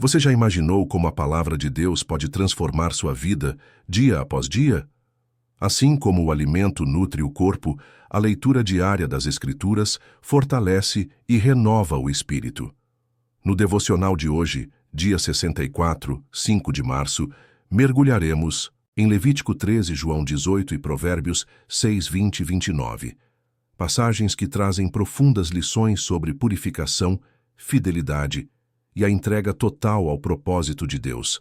Você já imaginou como a palavra de Deus pode transformar sua vida dia após dia? Assim como o alimento nutre o corpo, a leitura diária das Escrituras fortalece e renova o espírito. No devocional de hoje, dia 64, 5 de março, mergulharemos em Levítico 13, João 18 e Provérbios 6, 20 e 29. Passagens que trazem profundas lições sobre purificação, fidelidade e a entrega total ao propósito de Deus.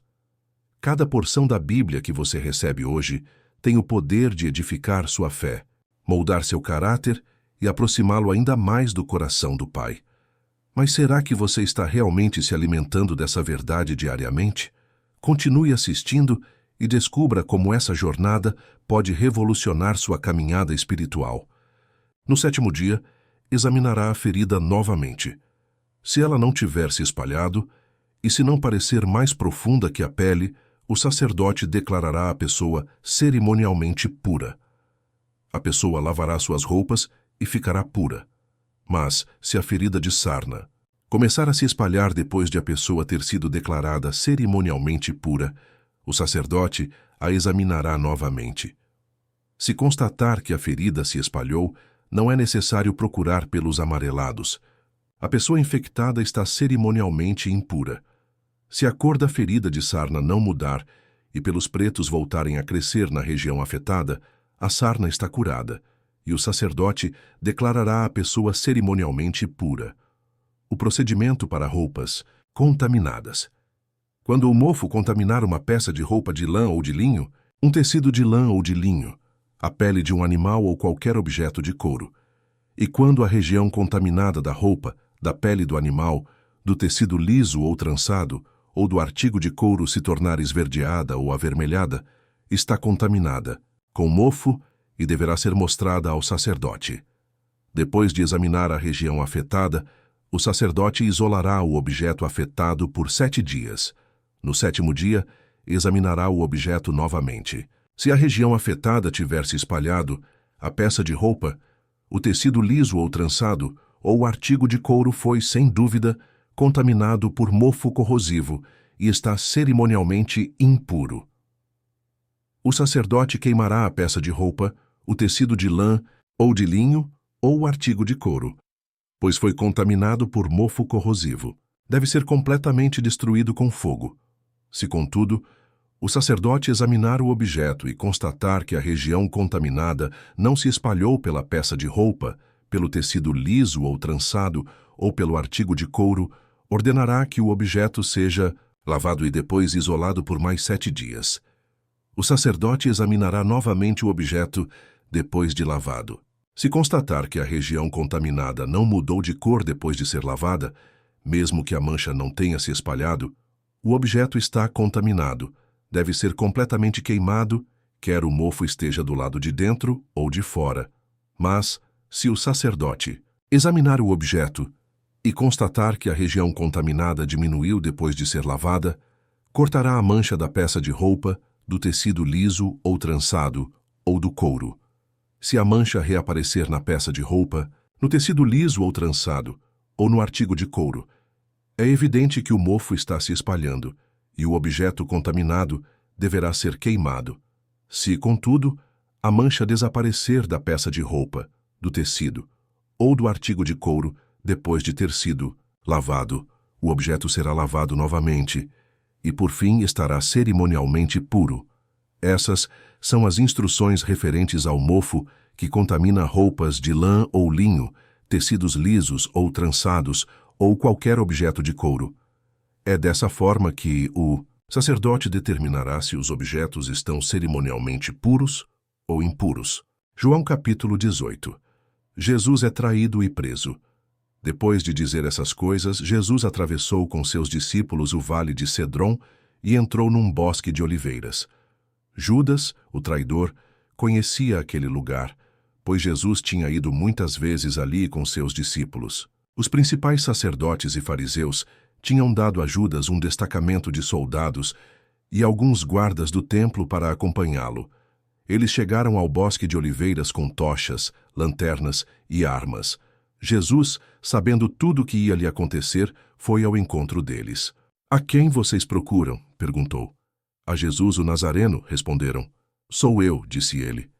Cada porção da Bíblia que você recebe hoje tem o poder de edificar sua fé, moldar seu caráter e aproximá-lo ainda mais do coração do Pai. Mas será que você está realmente se alimentando dessa verdade diariamente? Continue assistindo e descubra como essa jornada pode revolucionar sua caminhada espiritual. No 7º dia, examinará a ferida novamente. Se ela não tiver se espalhado, e se não parecer mais profunda que a pele, o sacerdote declarará a pessoa cerimonialmente pura. A pessoa lavará suas roupas e ficará pura. Mas, se a ferida de sarna começar a se espalhar depois de a pessoa ter sido declarada cerimonialmente pura, o sacerdote a examinará novamente. Se constatar que a ferida se espalhou, não é necessário procurar pelos amarelados. A pessoa infectada está cerimonialmente impura. Se a cor da ferida de sarna não mudar e pelos pretos voltarem a crescer na região afetada, a sarna está curada, e o sacerdote declarará a pessoa cerimonialmente pura. O procedimento para roupas contaminadas. Quando o mofo contaminar uma peça de roupa de lã ou de linho, um tecido de lã ou de linho, a pele de um animal ou qualquer objeto de couro, e quando a região contaminada da roupa, da pele do animal, do tecido liso ou trançado, ou do artigo de couro se tornar esverdeada ou avermelhada, está contaminada, com mofo, e deverá ser mostrada ao sacerdote. Depois de examinar a região afetada, o sacerdote isolará o objeto afetado por 7 dias. No 7º dia, examinará o objeto novamente. Se a região afetada tiver se espalhado, a peça de roupa, o tecido liso ou trançado, ou o artigo de couro foi, sem dúvida, contaminado por mofo corrosivo e está cerimonialmente impuro. O sacerdote queimará a peça de roupa, o tecido de lã ou de linho ou o artigo de couro, pois foi contaminado por mofo corrosivo. Deve ser completamente destruído com fogo. Se, contudo, o sacerdote examinar o objeto e constatar que a região contaminada não se espalhou pela peça de roupa, pelo tecido liso ou trançado ou pelo artigo de couro, ordenará que o objeto seja lavado e depois isolado por mais 7 dias. O sacerdote examinará novamente o objeto depois de lavado. Se constatar que a região contaminada não mudou de cor depois de ser lavada, mesmo que a mancha não tenha se espalhado, o objeto está contaminado, deve ser completamente queimado, quer o mofo esteja do lado de dentro ou de fora. Mas, se o sacerdote examinar o objeto e constatar que a região contaminada diminuiu depois de ser lavada, cortará a mancha da peça de roupa, do tecido liso ou trançado, ou do couro. Se a mancha reaparecer na peça de roupa, no tecido liso ou trançado, ou no artigo de couro, é evidente que o mofo está se espalhando, e o objeto contaminado deverá ser queimado. Se, contudo, a mancha desaparecer da peça de roupa, do tecido ou do artigo de couro depois de ter sido lavado, o objeto será lavado novamente e, por fim, estará cerimonialmente puro. Essas são as instruções referentes ao mofo que contamina roupas de lã ou linho, tecidos lisos ou trançados ou qualquer objeto de couro. É dessa forma que o sacerdote determinará se os objetos estão cerimonialmente puros ou impuros. João capítulo 18. Jesus é traído e preso. Depois de dizer essas coisas, Jesus atravessou com seus discípulos o vale de Cedron e entrou num bosque de oliveiras. Judas, o traidor, conhecia aquele lugar, pois Jesus tinha ido muitas vezes ali com seus discípulos. Os principais sacerdotes e fariseus tinham dado a Judas um destacamento de soldados e alguns guardas do templo para acompanhá-lo. Eles chegaram ao bosque de oliveiras com tochas, lanternas e armas. Jesus, sabendo tudo o que ia lhe acontecer, foi ao encontro deles. A quem vocês procuram? Perguntou. A Jesus o Nazareno, responderam. Sou eu, disse ele.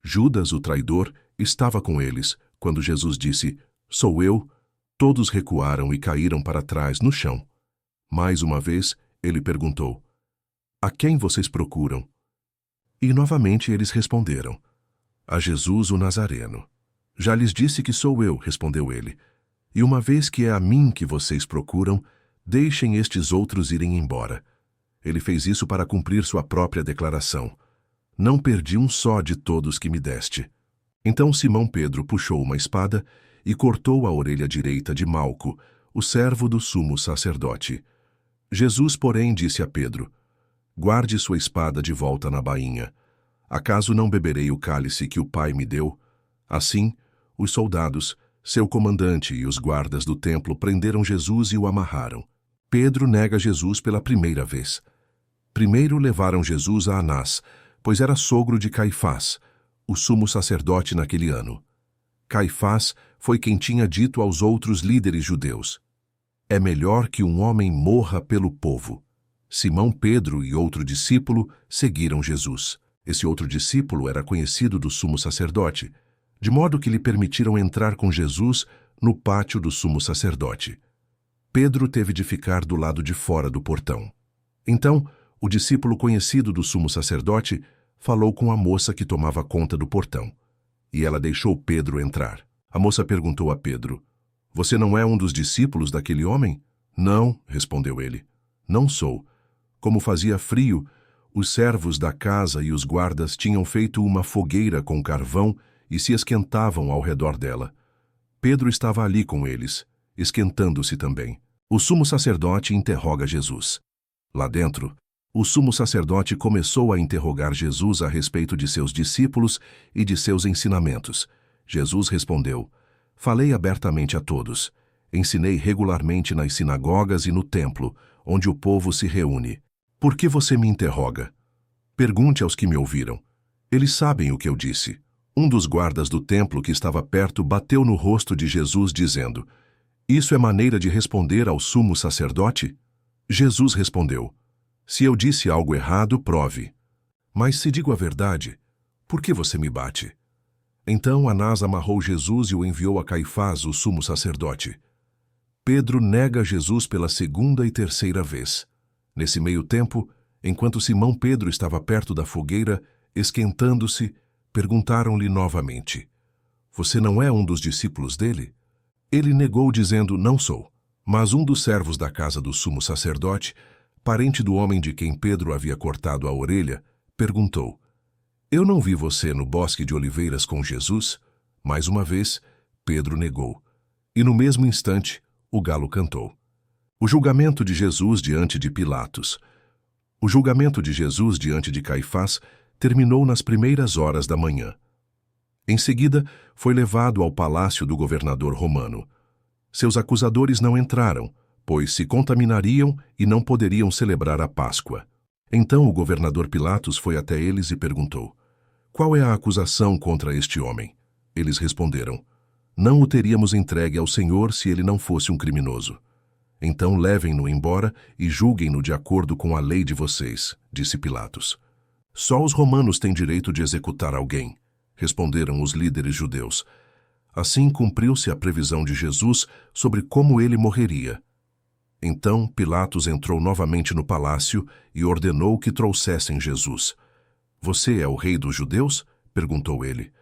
Judas, o traidor, estava com eles. Quando Jesus disse, sou eu, todos recuaram e caíram para trás no chão. Mais uma vez, ele perguntou, a quem vocês procuram? E novamente eles responderam, a Jesus o Nazareno. Já lhes disse que sou eu, respondeu ele. E uma vez que é a mim que vocês procuram, deixem estes outros irem embora. Ele fez isso para cumprir sua própria declaração. Não perdi um só de todos que me deste. Então Simão Pedro puxou uma espada e cortou a orelha direita de Malco, o servo do sumo sacerdote. Jesus, porém, disse a Pedro, guarde sua espada de volta na bainha. Acaso não beberei o cálice que o Pai me deu? Assim, os soldados, seu comandante e os guardas do templo prenderam Jesus e o amarraram. Pedro nega Jesus pela primeira vez. Primeiro levaram Jesus a Anás, pois era sogro de Caifás, o sumo sacerdote naquele ano. Caifás foi quem tinha dito aos outros líderes judeus, é melhor que um homem morra pelo povo. Simão Pedro e outro discípulo seguiram Jesus. Esse outro discípulo era conhecido do sumo sacerdote, de modo que lhe permitiram entrar com Jesus no pátio do sumo sacerdote. Pedro teve de ficar do lado de fora do portão. Então, o discípulo conhecido do sumo sacerdote falou com a moça que tomava conta do portão, e ela deixou Pedro entrar. A moça perguntou a Pedro, você não é um dos discípulos daquele homem? Não, respondeu ele. Não sou. Como fazia frio, os servos da casa e os guardas tinham feito uma fogueira com carvão e se esquentavam ao redor dela. Pedro estava ali com eles, esquentando-se também. O sumo sacerdote interroga Jesus. Lá dentro, o sumo sacerdote começou a interrogar Jesus a respeito de seus discípulos e de seus ensinamentos. Jesus respondeu, falei abertamente a todos. Ensinei regularmente nas sinagogas e no templo, onde o povo se reúne. Por que você me interroga? Pergunte aos que me ouviram. Eles sabem o que eu disse. Um dos guardas do templo que estava perto bateu no rosto de Jesus, dizendo, isso é maneira de responder ao sumo sacerdote? Jesus respondeu, se eu disse algo errado, prove. Mas se digo a verdade, por que você me bate? Então Anás amarrou Jesus e o enviou a Caifás, o sumo sacerdote. Pedro nega Jesus pela segunda e terceira vez. Nesse meio tempo, enquanto Simão Pedro estava perto da fogueira, esquentando-se, perguntaram-lhe novamente, você não é um dos discípulos dele? Ele negou dizendo, não sou. Mas um dos servos da casa do sumo sacerdote, parente do homem de quem Pedro havia cortado a orelha, perguntou, eu não vi você no bosque de oliveiras com Jesus? Mais uma vez, Pedro negou. E no mesmo instante, o galo cantou. O julgamento de Jesus diante de Pilatos. O julgamento de Jesus diante de Caifás terminou nas primeiras horas da manhã. Em seguida, foi levado ao palácio do governador romano. Seus acusadores não entraram, pois se contaminariam e não poderiam celebrar a Páscoa. Então o governador Pilatos foi até eles e perguntou, qual é a acusação contra este homem? Eles responderam, não o teríamos entregue ao Senhor se ele não fosse um criminoso. Então levem-no embora e julguem-no de acordo com a lei de vocês, disse Pilatos. Só os romanos têm direito de executar alguém, responderam os líderes judeus. Assim cumpriu-se a previsão de Jesus sobre como ele morreria. Então Pilatos entrou novamente no palácio e ordenou que trouxessem Jesus. Você é o rei dos judeus? Perguntou ele.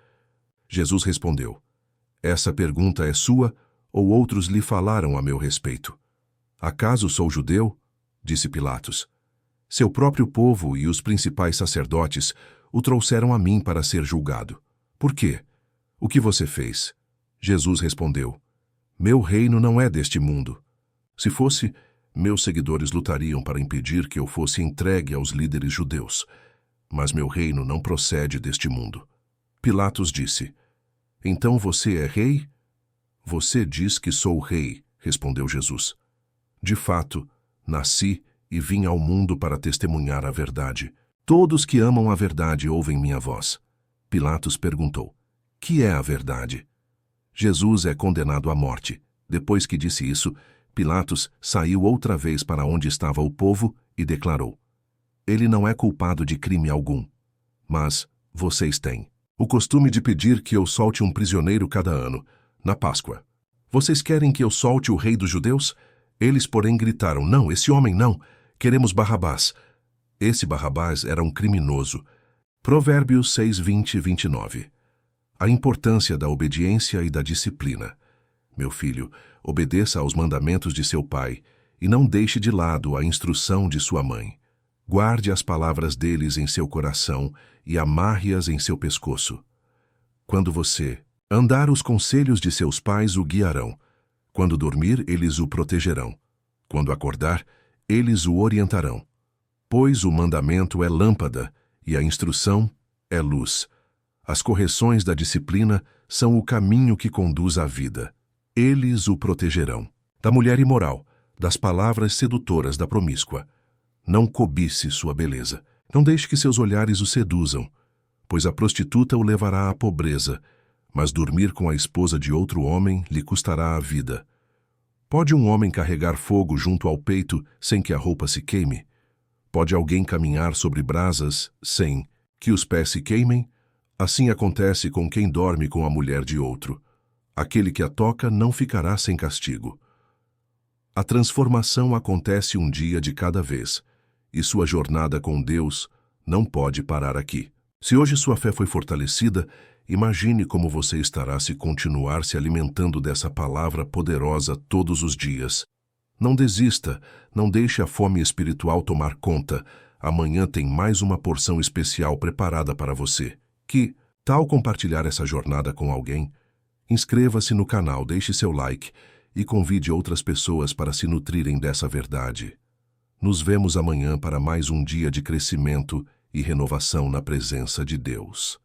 Jesus respondeu, essa pergunta é sua ou outros lhe falaram a meu respeito? Acaso sou judeu? Disse Pilatos. Seu próprio povo e os principais sacerdotes o trouxeram a mim para ser julgado. Por quê? O que você fez? Jesus respondeu, meu reino não é deste mundo. Se fosse, meus seguidores lutariam para impedir que eu fosse entregue aos líderes judeus. Mas meu reino não procede deste mundo. Pilatos disse, então você é rei? Você diz que sou rei, respondeu Jesus. De fato, nasci e vim ao mundo para testemunhar a verdade. Todos que amam a verdade ouvem minha voz. Pilatos perguntou, que é a verdade? Jesus é condenado à morte. Depois que disse isso, Pilatos saiu outra vez para onde estava o povo e declarou: Ele não é culpado de crime algum. Mas vocês têm o costume de pedir que eu solte um prisioneiro cada ano, na Páscoa. Vocês querem que eu solte o rei dos judeus? Eles, porém, gritaram: Não, esse homem não. Queremos Barrabás. Esse Barrabás era um criminoso. Provérbios 6, 20 e 29. A importância da obediência e da disciplina. Meu filho, obedeça aos mandamentos de seu pai e não deixe de lado a instrução de sua mãe. Guarde as palavras deles em seu coração e amarre-as em seu pescoço. Quando você andar, os conselhos de seus pais o guiarão. Quando dormir, eles o protegerão. Quando acordar, eles o orientarão. Pois o mandamento é lâmpada e a instrução é luz. As correções da disciplina são o caminho que conduz à vida. Eles o protegerão. Da mulher imoral, das palavras sedutoras da promíscua. Não cobice sua beleza. Não deixe que seus olhares o seduzam, pois a prostituta o levará à pobreza, mas dormir com a esposa de outro homem lhe custará a vida. Pode um homem carregar fogo junto ao peito sem que a roupa se queime? Pode alguém caminhar sobre brasas sem que os pés se queimem? Assim acontece com quem dorme com a mulher de outro. Aquele que a toca não ficará sem castigo. A transformação acontece um dia de cada vez, e sua jornada com Deus não pode parar aqui. Se hoje sua fé foi fortalecida, imagine como você estará se continuar se alimentando dessa palavra poderosa todos os dias. Não desista, não deixe a fome espiritual tomar conta. Amanhã tem mais uma porção especial preparada para você. Que tal compartilhar essa jornada com alguém? Inscreva-se no canal, deixe seu like e convide outras pessoas para se nutrirem dessa verdade. Nos vemos amanhã para mais um dia de crescimento e renovação na presença de Deus.